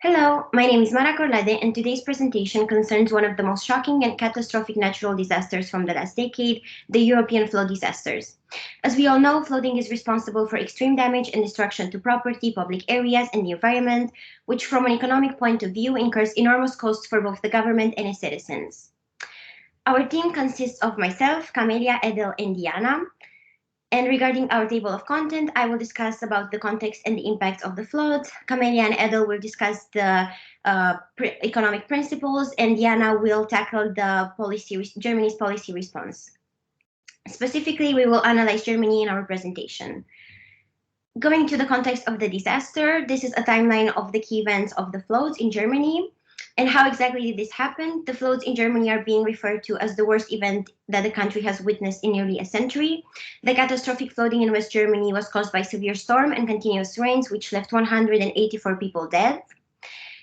Hello, my name is Mara Corlade, and today's presentation concerns one of the most shocking and catastrophic natural disasters from the last decade, the European flood disasters. As we all know, flooding is responsible for extreme damage and destruction to property, public areas, and the environment, which from an economic point of view incurs enormous costs for both the government and its citizens. Our team consists of myself, Camelia, Edel, and Diana. And regarding our table of content, I will discuss about the context and the impact of the floods. Camelia and Edel will discuss the economic principles, and Diana will tackle the Germany's policy response. Specifically, we will analyze Germany in our presentation. Going to the context of the disaster, this is a timeline of the key events of the floods in Germany. And how exactly did this happen? The floods in Germany are being referred to as the worst event that the country has witnessed in nearly a century. The catastrophic flooding in West Germany was caused by severe storm and continuous rains, which left 184 people dead.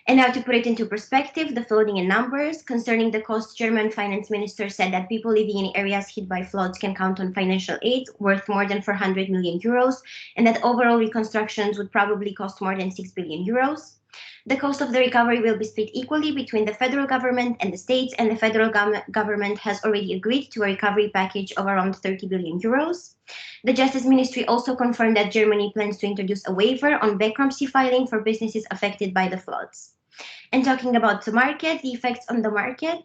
And now to put it into perspective, the flooding in numbers. Concerning the cost, German finance minister said that people living in areas hit by floods can count on financial aid worth more than 400 million euros, and that overall reconstructions would probably cost more than 6 billion euros. The cost of the recovery will be split equally between the federal government and the states, and the federal government has already agreed to a recovery package of around 30 billion euros. The Justice Ministry also confirmed that Germany plans to introduce a waiver on bankruptcy filing for businesses affected by the floods. And talking about the market, the effects on the market.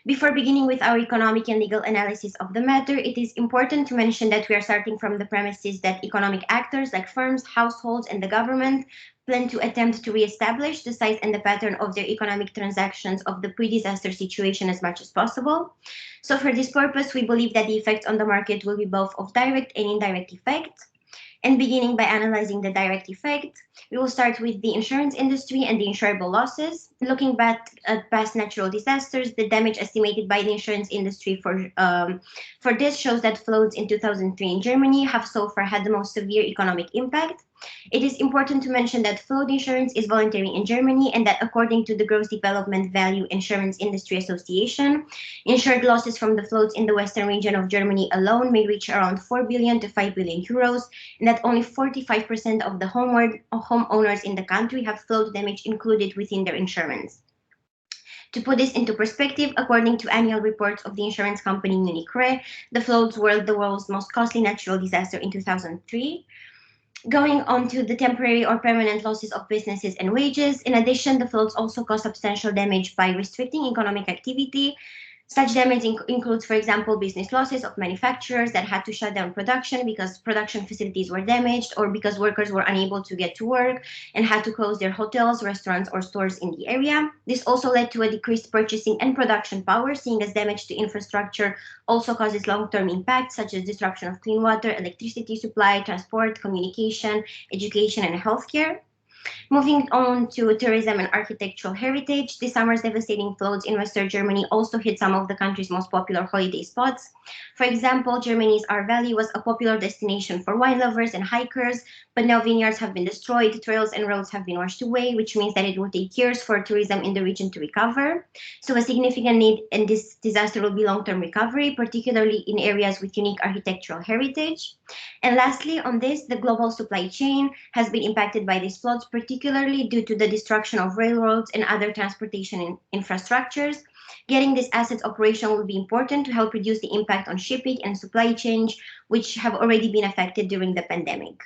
Before beginning with our economic and legal analysis of the matter, it is important to mention that we are starting from the premises that economic actors like firms, households, and the government plan to attempt to re-establish the size and the pattern of their economic transactions of the pre-disaster situation as much as possible. So for this purpose, we believe that the effects on the market will be both of direct and indirect effects. And beginning by analyzing the direct effect, we will start with the insurance industry and the insurable losses. Looking back at past natural disasters, the damage estimated by the insurance industry for this shows that floods in 2003 in Germany have so far had the most severe economic impact. It is important to mention that flood insurance is voluntary in Germany, and that according to the Gross Development Value Insurance Industry Association, insured losses from the floods in the western region of Germany alone may reach around 4 billion to 5 billion euros, and that only 45% of the homeowners in the country have flood damage included within their insurance. To put this into perspective, according to annual reports of the insurance company Munich Re, the floods were the world's most costly natural disaster in 2003. Going on to the temporary or permanent losses of businesses and wages. In addition, the floods also cause substantial damage by restricting economic activity. Such damage includes, for example, business losses of manufacturers that had to shut down production because production facilities were damaged, or because workers were unable to get to work and had to close their hotels, restaurants, or stores in the area. This also led to a decreased purchasing and production power, seeing as damage to infrastructure also causes long-term impacts such as disruption of clean water, electricity supply, transport, communication, education, and healthcare. Moving on to tourism and architectural heritage, this summer's devastating floods in Western Germany also hit some of the country's most popular holiday spots. For example, Germany's Our Valley was a popular destination for wine lovers and hikers, but now vineyards have been destroyed, trails and roads have been washed away, which means that it will take years for tourism in the region to recover. So a significant need in this disaster will be long-term recovery, particularly in areas with unique architectural heritage. And lastly, on this, the global supply chain has been impacted by these floods, particularly due to the destruction of railroads and other transportation infrastructures. Getting these assets operational will be important to help reduce the impact on shipping and supply chains, which have already been affected during the pandemic.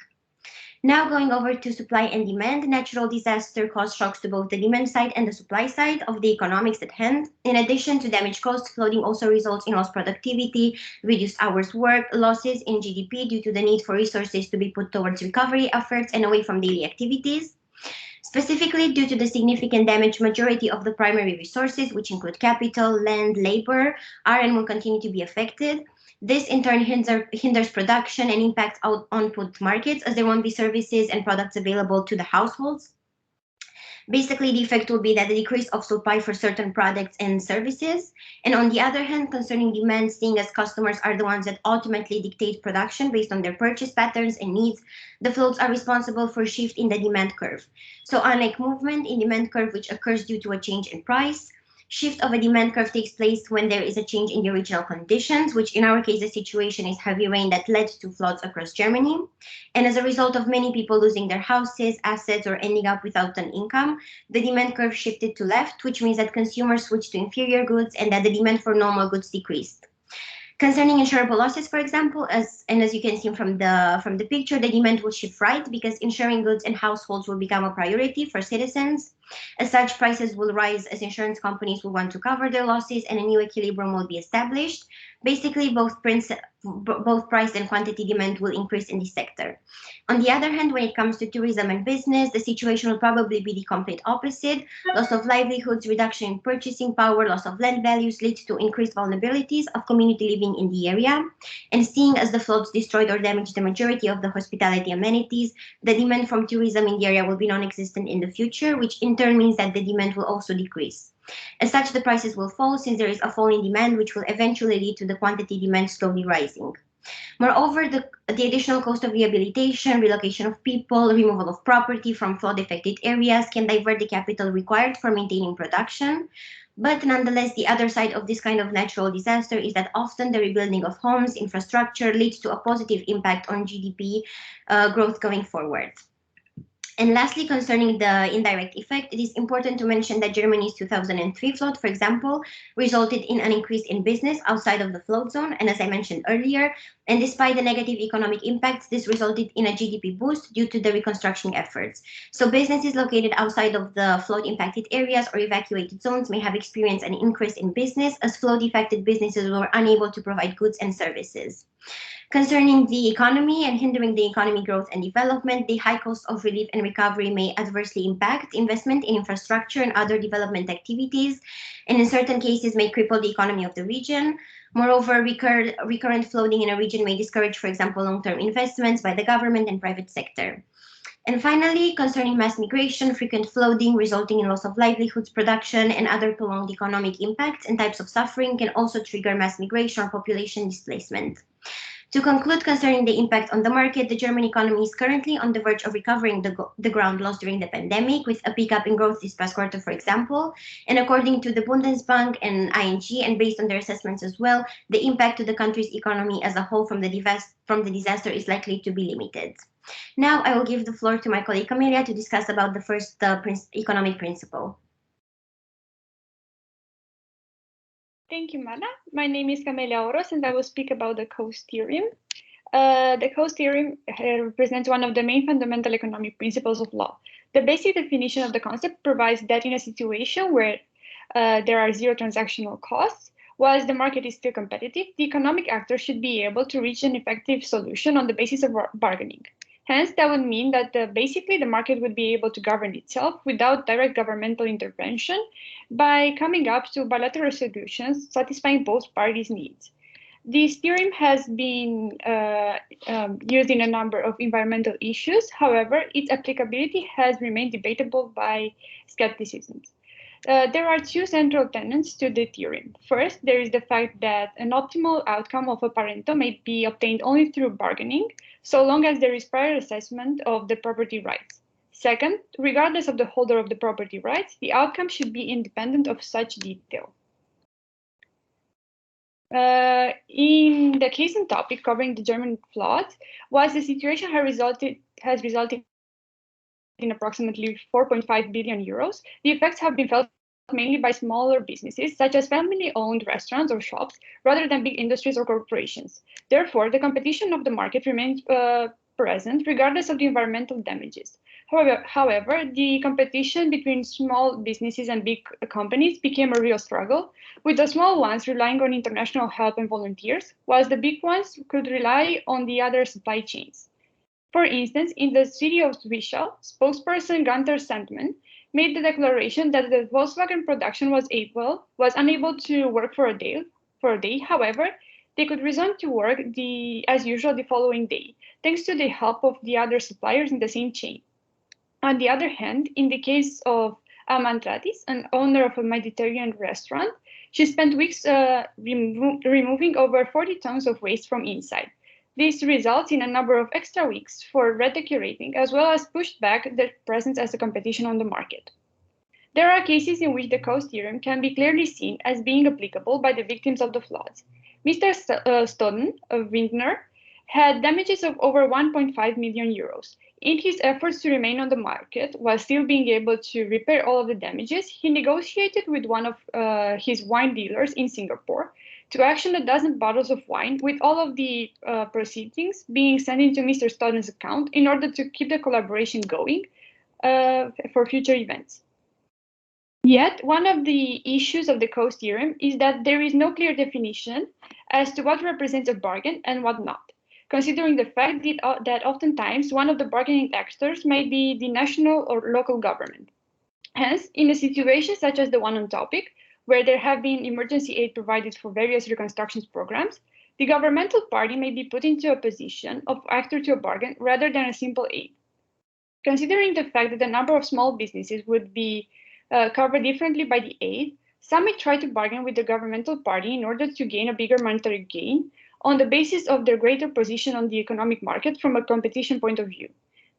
Now going over to supply and demand, natural disaster cause shocks to both the demand side and the supply side of the economics at hand. In addition to damage caused, flooding also results in lost productivity, reduced hours worked, losses in GDP due to the need for resources to be put towards recovery efforts and away from daily activities. Specifically, due to the significant damage, majority of the primary resources, which include capital, land, labor, are and will continue to be affected. This in turn hinders production and impacts output markets, as there won't be services and products available to the households. Basically, the effect will be that the decrease of supply for certain products and services. And on the other hand, concerning demand, seeing as customers are the ones that ultimately dictate production based on their purchase patterns and needs, the floods are responsible for a shift in the demand curve. So unlike movement in demand curve, which occurs due to a change in price, Shift of a demand curve takes place when there is a change in the original conditions, which in our case, the situation is heavy rain that led to floods across Germany. And as a result of many people losing their houses, assets, or ending up without an income, the demand curve shifted to left, which means that consumers switched to inferior goods and that the demand for normal goods decreased. Concerning insurable losses, for example, as you can see from the picture, the demand will shift right because insuring goods and households will become a priority for citizens. As such, prices will rise as insurance companies will want to cover their losses and a new equilibrium will be established. Basically, both price and quantity demand will increase in this sector. On the other hand, when it comes to tourism and business, the situation will probably be the complete opposite. Loss of livelihoods, reduction in purchasing power, loss of land values lead to increased vulnerabilities of community living in the area. And seeing as the floods destroyed or damaged the majority of the hospitality amenities, the demand from tourism in the area will be non-existent in the future, which in turn means that the demand will also decrease. As such, the prices will fall since there is a fall in demand, which will eventually lead to the quantity demand slowly rising. Moreover, the additional cost of rehabilitation, relocation of people, removal of property from flood-affected areas can divert the capital required for maintaining production. But nonetheless, the other side of this kind of natural disaster is that often the rebuilding of homes, infrastructure leads to a positive impact on GDP growth going forward. And lastly, concerning the indirect effect, it is important to mention that Germany's 2003 flood, for example, resulted in an increase in business outside of the flood zone. And as I mentioned earlier, and despite the negative economic impacts, this resulted in a GDP boost due to the reconstruction efforts. So businesses located outside of the flood-impacted areas or evacuated zones may have experienced an increase in business as flood-affected businesses were unable to provide goods and services. Concerning the economy and hindering the economy growth and development, the high cost of relief and recovery may adversely impact investment in infrastructure and other development activities, and in certain cases may cripple the economy of the region. Moreover, recurrent flooding in a region may discourage, for example, long-term investments by the government and private sector. And finally, concerning mass migration, frequent flooding resulting in loss of livelihoods, production, and other prolonged economic impacts and types of suffering can also trigger mass migration or population displacement. To conclude, concerning the impact on the market, the German economy is currently on the verge of recovering the ground lost during the pandemic, with a pickup in growth this past quarter, for example. And according to the Bundesbank and ING, and based on their assessments as well, the impact to the country's economy as a whole from the disaster is likely to be limited. Now I will give the floor to my colleague Camelia to discuss about the first economic principle. Thank you, Mala. My name is Camelia Oros, and I will speak about the Coase theorem. The Coase theorem represents one of the main fundamental economic principles of law. The basic definition of the concept provides that in a situation where there are zero transactional costs, whilst the market is still competitive, the economic actors should be able to reach an effective solution on the basis of bargaining. Hence, that would mean that basically the market would be able to govern itself without direct governmental intervention by coming up to bilateral solutions satisfying both parties' needs. This theorem has been used in a number of environmental issues. However, its applicability has remained debatable by skepticism. There are two central tenets to the theorem. First, there is the fact that an optimal outcome of a parento may be obtained only through bargaining, so long as there is prior assessment of the property rights. Second, regardless of the holder of the property rights, the outcome should be independent of such detail. In the case and topic covering the German floods, whilst the situation has resulted in approximately 4.5 billion euros, the effects have been felt mainly by smaller businesses, such as family-owned restaurants or shops, rather than big industries or corporations. Therefore, the competition of the market remains present, regardless of the environmental damages. However, the competition between small businesses and big companies became a real struggle, with the small ones relying on international help and volunteers, whilst the big ones could rely on the other supply chains. For instance, in the city of Zwischau, spokesperson Gunther Sandmann made the declaration that the Volkswagen production was unable to work for a day. However, they could resume to work as usual the following day, thanks to the help of the other suppliers in the same chain. On the other hand, in the case of Amantratis, an owner of a Mediterranean restaurant, she spent weeks removing over 40 tons of waste from inside. This results in a number of extra weeks for redecorating, as well as pushed back the presence as a competition on the market. There are cases in which the cost theorem can be clearly seen as being applicable by the victims of the floods. Mr. Stodden of Windner had damages of over 1.5 million euros. In his efforts to remain on the market while still being able to repair all of the damages, he negotiated with one of his wine dealers in Singapore to auction a dozen bottles of wine, with all of the proceedings being sent into Mr. Stodden's account in order to keep the collaboration going for future events. Yet, one of the issues of the cost theorem is that there is no clear definition as to what represents a bargain and what not, considering the fact that oftentimes one of the bargaining actors may be the national or local government. Hence, in a situation such as the one on topic, where there have been emergency aid provided for various reconstruction programs, the governmental party may be put into a position of actor to a bargain rather than a simple aid. Considering the fact that the number of small businesses would be covered differently by the aid, some may try to bargain with the governmental party in order to gain a bigger monetary gain on the basis of their greater position on the economic market from a competition point of view.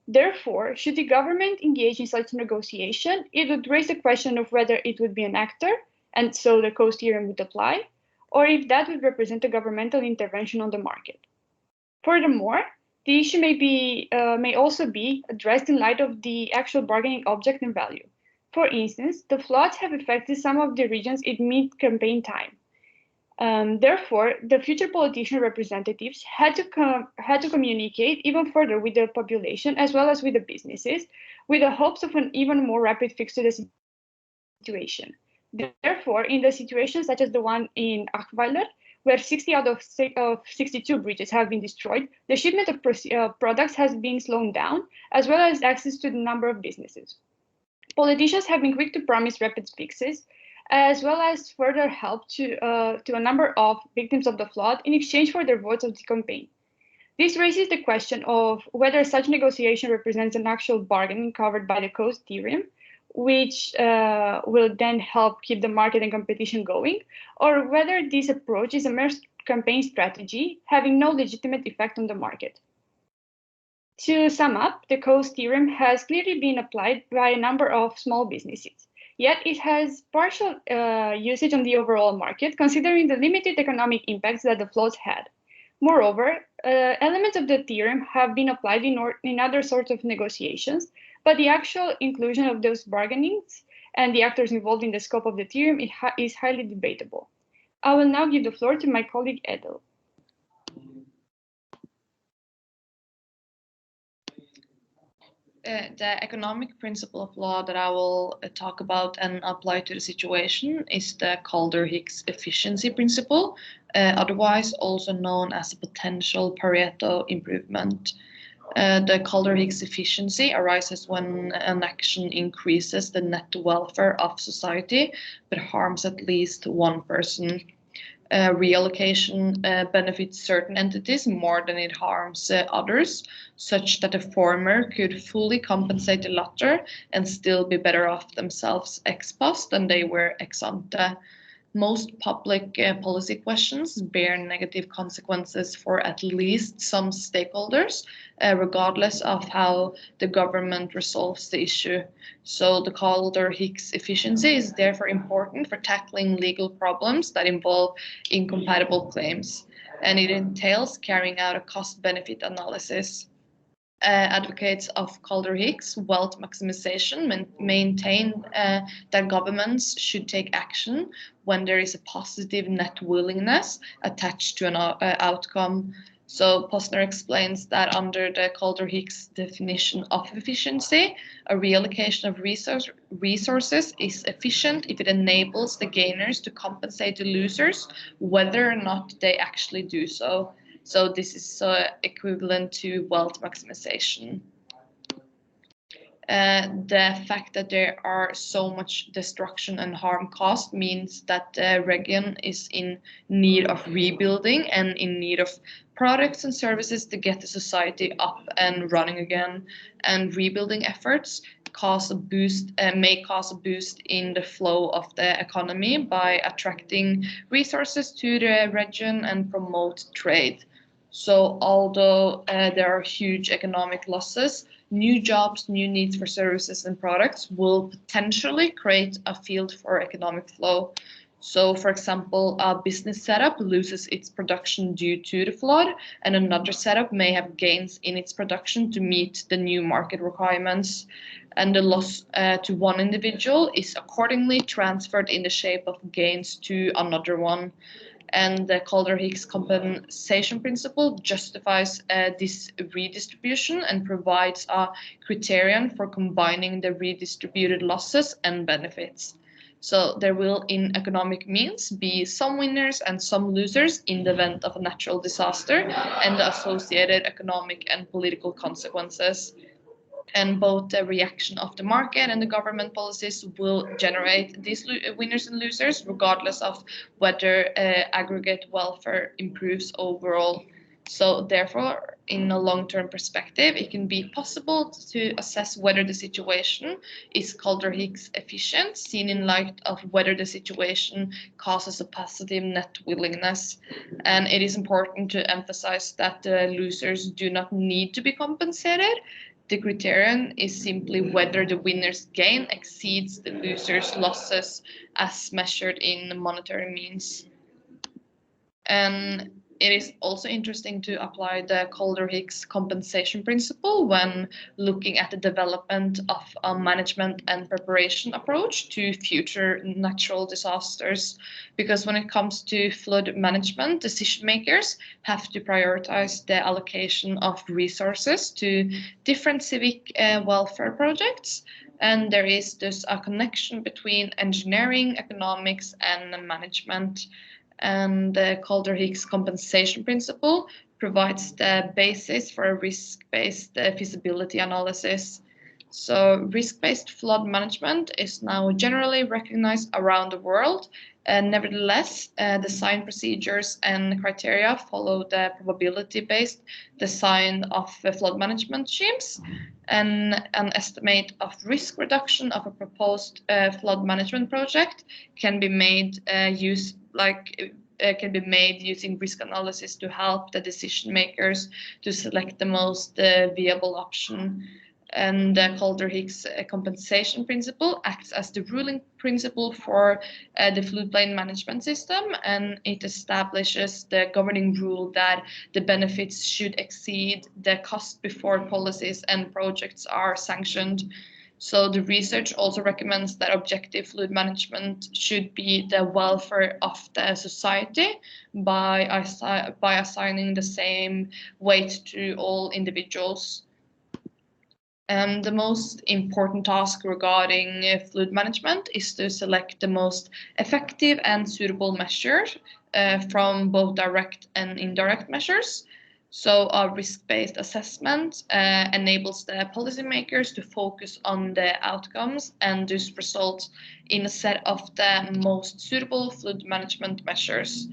Therefore, should the government engage in such negotiation, it would raise the question of whether it would be an actor, and so the cost theorem would apply, or if that would represent a governmental intervention on the market. Furthermore, the issue may also be addressed in light of the actual bargaining object and value. For instance, the floods have affected some of the regions in mid-campaign time. Therefore, the future politician representatives had to communicate even further with the population as well as with the businesses, with the hopes of an even more rapid fix to the situation. Therefore, in the situation such as the one in Achweiler, where 60 out of 62 bridges have been destroyed, the shipment of products has been slowed down, as well as access to the number of businesses. Politicians have been quick to promise rapid fixes, as well as further help to a number of victims of the flood in exchange for their votes of the campaign. This raises the question of whether such negotiation represents an actual bargain covered by the cost theorem, which will then help keep the market and competition going, or whether this approach is a mere campaign strategy having no legitimate effect on the market. To sum up, the cost theorem has clearly been applied by a number of small businesses, yet it has partial usage on the overall market, considering the limited economic impacts that the floods had. Moreover, elements of the theorem have been applied in other sorts of negotiations, but the actual inclusion of those bargainings and the actors involved in the scope of the theorem is highly debatable. I will now give the floor to my colleague Edel. The economic principle of law that I will talk about and apply to the situation is the Calder-Hicks efficiency principle, otherwise also known as the potential Pareto improvement. The Calder-Hicks efficiency arises when an action increases the net welfare of society but harms at least one person. Reallocation benefits certain entities more than it harms others, such that the former could fully compensate the latter and still be better off themselves ex post than they were ex ante. Most public policy questions bear negative consequences for at least some stakeholders, regardless of how the government resolves the issue. So the Calder-Hicks efficiency is therefore important for tackling legal problems that involve incompatible claims, and it entails carrying out a cost-benefit analysis. Advocates of Calder-Hicks wealth maximization maintain that governments should take action when there is a positive net willingness attached to an outcome. So Posner explains that under the Calder-Hicks definition of efficiency, a reallocation of resources is efficient if it enables the gainers to compensate the losers, whether or not they actually do so. So this is equivalent to wealth maximization. The fact that there are so much destruction and harm caused means that the region is in need of rebuilding and in need of products and services to get the society up and running again. And rebuilding efforts may cause a boost in the flow of the economy by attracting resources to the region and promote trade. So although there are huge economic losses, new jobs, new needs for services and products will potentially create a field for economic flow. So, for example, a business setup loses its production due to the flood, and another setup may have gains in its production to meet the new market requirements. And the loss to one individual is accordingly transferred in the shape of gains to another one. And the Calder-Hicks compensation principle justifies this redistribution and provides a criterion for combining the redistributed losses and benefits. So there will, in economic means, be some winners and some losers in the event of a natural disaster and the associated economic and political consequences. And both the reaction of the market and the government policies will generate these winners and losers, regardless of whether aggregate welfare improves overall. So therefore, in a long-term perspective, it can be possible to assess whether the situation is Calder-Hicks efficient, seen in light of whether the situation causes a positive net willingness. And it is important to emphasize that the losers do not need to be compensated. The criterion is simply whether the winner's gain exceeds the loser's losses as measured in monetary means. And it is also interesting to apply the Calder-Hicks compensation principle when looking at the development of a management and preparation approach to future natural disasters. Because when it comes to flood management, decision makers have to prioritize the allocation of resources to different civic welfare projects. And there is thus a connection between engineering, economics, and management. And the Calder-Hicks compensation principle provides the basis for a risk-based feasibility analysis. So risk-based flood management is now generally recognized around the world. Nevertheless, design procedures and criteria follow the probability-based design of flood management schemes. And an estimate of risk reduction of a proposed flood management project can be made can be made using risk analysis to help the decision makers to select the most viable option. And the Calder-Hicks compensation principle acts as the ruling principle for the floodplain management system, and it establishes the governing rule that the benefits should exceed the cost before policies and projects are sanctioned. So the research also recommends that objective flood management should be the welfare of the society by assigning the same weight to all individuals. And the most important task regarding flood management is to select the most effective and suitable measures from both direct and indirect measures. So a risk-based assessment enables the policymakers to focus on the outcomes and thus result in a set of the most suitable flood management measures.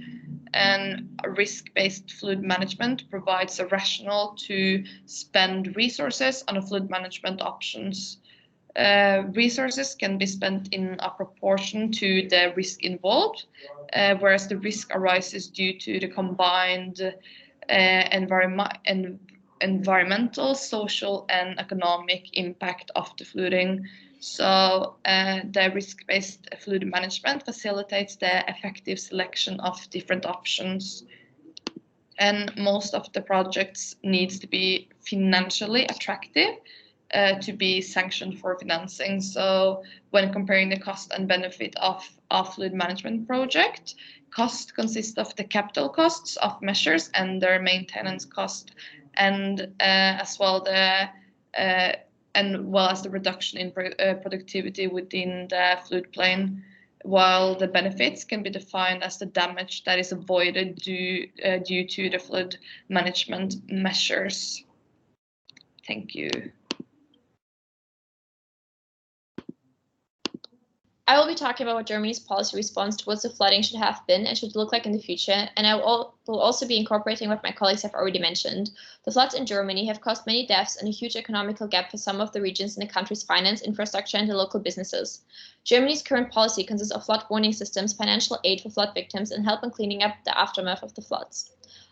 And risk-based flood management provides a rationale to spend resources on flood management options. Resources can be spent in a proportion to the risk involved, whereas the risk arises due to the combined environmental, social, and economic impact of the flooding. So the risk-based flood management facilitates the effective selection of different options. And most of the projects needs to be financially attractive to be sanctioned for financing. So when comparing the cost and benefit of a flood management project, cost consists of the capital costs of measures and their maintenance cost, and as well as the reduction in productivity within the floodplain, while the benefits can be defined as the damage that is avoided due to the flood management measures. Thank you. I will be talking about what Germany's policy response towards the flooding should have been and should look like in the future, and I will also be incorporating what my colleagues have already mentioned. The floods in Germany have caused many deaths and a huge economical gap for some of the regions in the country's finance, infrastructure, and the local businesses. Germany's current policy consists of flood warning systems, financial aid for flood victims, and help in cleaning up the aftermath of the floods.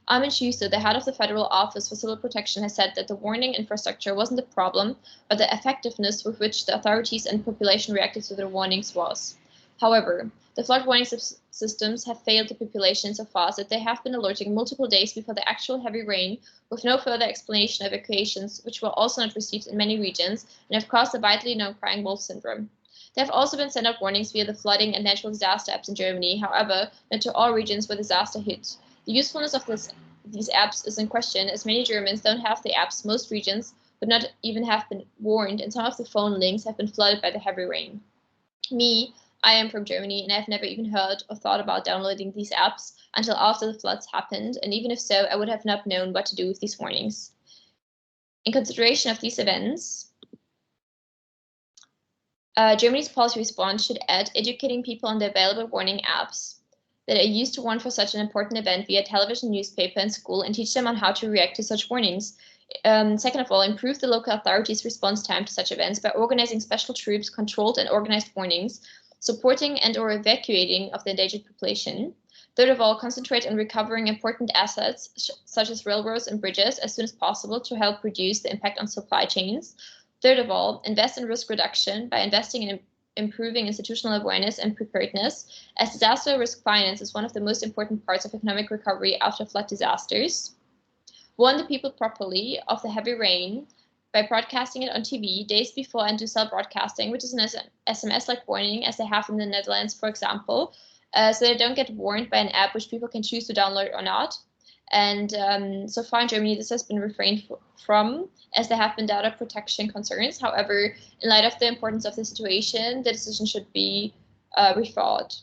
Armin Schuster, the head of the Federal Office for Civil Protection, has said that the warning infrastructure wasn't the problem, but the effectiveness with which the authorities and population reacted to their warnings was. However, the flood warning systems have failed the population so far that they have been alerting multiple days before the actual heavy rain, with no further explanation of evacuations, which were also not received in many regions and have caused the widely known crying wolf syndrome. There have also been sent out warnings via the flooding and natural disaster apps in Germany, however, not to all regions where disaster hit. The usefulness of these apps is in question, as many Germans don't have the apps. Most regions would not even have been warned, and some of the phone links have been flooded by the heavy rain. I am from Germany, and I've never even heard or thought about downloading these apps until after the floods happened, and even if so, I would have not known what to do with these warnings. In consideration of these events, Germany's policy response should add educating people on the available warning apps that are used to warn for such an important event via television, newspaper, and school, and teach them on how to react to such warnings. Second of all, improve the local authorities' response time to such events by organizing special troops, controlled and organized warnings, supporting and or evacuating of the endangered population. Third of all, concentrate on recovering important assets, such as railroads and bridges, as soon as possible to help reduce the impact on supply chains. Third of all, invest in risk reduction by investing in improving institutional awareness and preparedness, as disaster risk finance is one of the most important parts of economic recovery after flood disasters. Warn the people properly of the heavy rain by broadcasting it on TV days before and do cell broadcasting, which is an SMS-like warning, as they have in the Netherlands, for example, so they don't get warned by an app which people can choose to download or not. And so far in Germany, this has been refrained from, as there have been data protection concerns. However, in light of the importance of the situation, the decision should be rethought.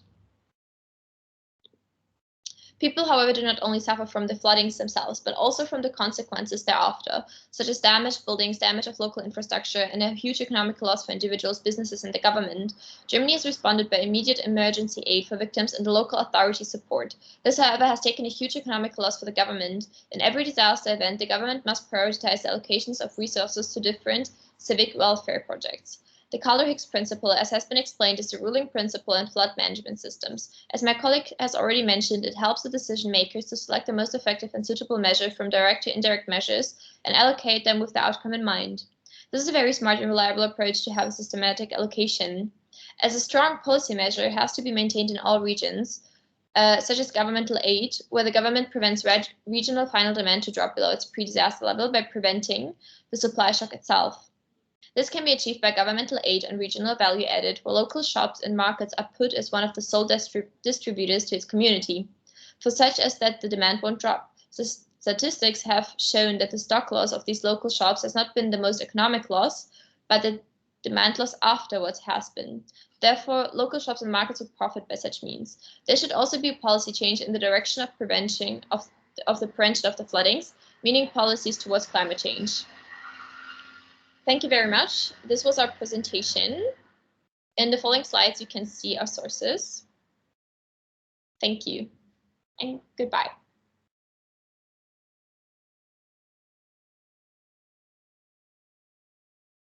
People, however, do not only suffer from the floodings themselves, but also from the consequences thereafter, such as damaged buildings, damage of local infrastructure, and a huge economic loss for individuals, businesses, and the government. Germany has responded by immediate emergency aid for victims and the local authority support. This, however, has taken a huge economic loss for the government. In every disaster event, the government must prioritize the allocations of resources to different civic welfare projects. The Calder-Hicks principle, as has been explained, is the ruling principle in flood management systems. As my colleague has already mentioned, it helps the decision makers to select the most effective and suitable measure from direct to indirect measures and allocate them with the outcome in mind. This is a very smart and reliable approach to have a systematic allocation. As a strong policy measure, it has to be maintained in all regions, such as governmental aid, where the government prevents regional final demand to drop below its pre-disaster level by preventing the supply shock itself. This can be achieved by governmental aid and regional value added, where local shops and markets are put as one of the sole distributors to its community, for such as that the demand won't drop. Statistics have shown that the stock loss of these local shops has not been the most economic loss, but the demand loss afterwards has been. Therefore, local shops and markets would profit by such means. There should also be a policy change in the direction of prevention of the floodings, meaning policies towards climate change. Thank you very much. This was our presentation. In the following slides, you can see our sources. Thank you and goodbye.